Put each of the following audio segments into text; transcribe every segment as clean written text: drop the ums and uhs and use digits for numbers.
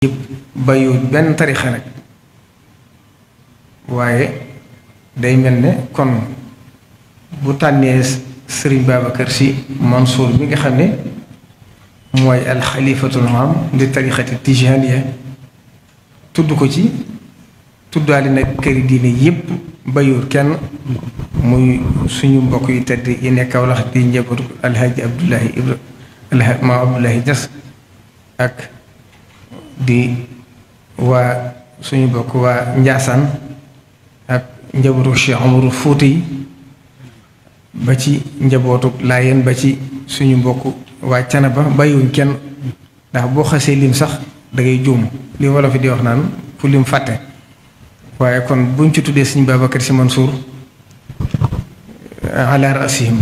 yëpp bàyyiwut benn tarixa nag waaye day mel ne kon bu tànnee sëriñ Babacar Sy Mansour mi nga xam ne mooy alxalifatul aam li tarixati tijaniya tudd ko ci tuddaali nag këri diine yëpp bàyyiwut kenn muy suñu mbokk yi tedd yi nekk Kawlax di njabootu alhaji Abdoulahi maam Abdoulahi Niass ak di waa suñu bokk waa Njaasaan ak njabootu Cheikh Omarou Fouti yi ba ci njabootu Laayeen ba ci suñu mbokk waa Canaba bàyyiwuñ kenn ndax boo xasee lim sax da ngay juum li wolof fi di wax naan fu lim fàtte waaye kon buñ ci tuddee Sëriñ Babacar Sy Mansour ala rasihim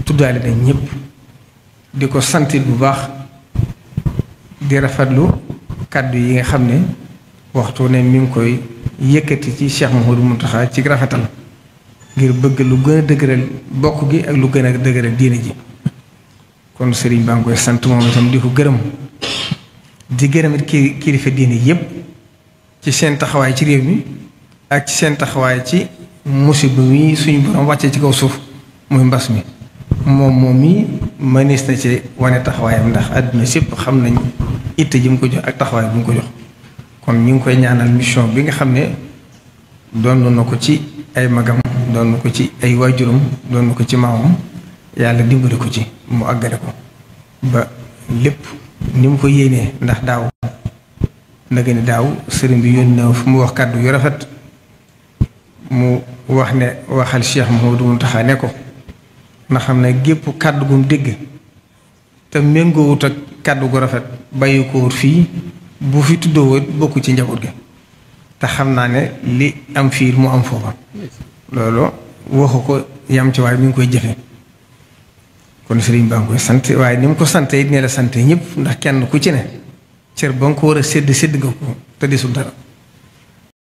tuddaale nañ ñëpp di ko santit bu baax di rafetlu kàddu yi nga xam ne waxtu ne mi ngi koy yëkkati ci Cheikh Mouhamadou Mountakha ci rafetal ngir bëgg lu gën a dëgëral bokk gi ak lu gën a dëgëral diine ji kon sëriñ baa ngi koy sant moom itam di ko gërëm di gërëmit kilifa diine yépp ci seen taxawaay ci réew mi ak ci seen taxawaay ci musiba mi suñu borom wàccee ci kaw suuf muy mbas mi moom mi mënees na ci wane taxawaayam ndax àdduna sépp xam nañ itte ji mu ko jox ak taxawaay bi mu ko jox kon ñu ngi koy ñaanal mission bi nga xam ne doon na ko ci ay magam doon na ko ci ay waajuram doon na ko ci maamam yàlla dimbali ko ci mu àggale ko ba lépp ni mu ko yéenee ndax daaw naka ni daaw sëriñ bi yónni na fu mu wax kàddu yu rafet mu wax ne waxal Cheikh Mouhamadou Mountakha ne ko na xam ne gépp kàddu gum dégg te méngoowut ak kàddu gu rafet bàyyi ko wut fii bu fi tuddoo woon bokk ci njaboot gi te xam naa ne li am fii mu am foofa loolu waxu ko yam ci waaye mi ngi koy jëfe kon sëriñ baa ngi koy sant waaye ni mu ko sante it ne la sante ñëpp ndax kenn ku ci ne cër ba nga ko war a sédd nga ko te desul dara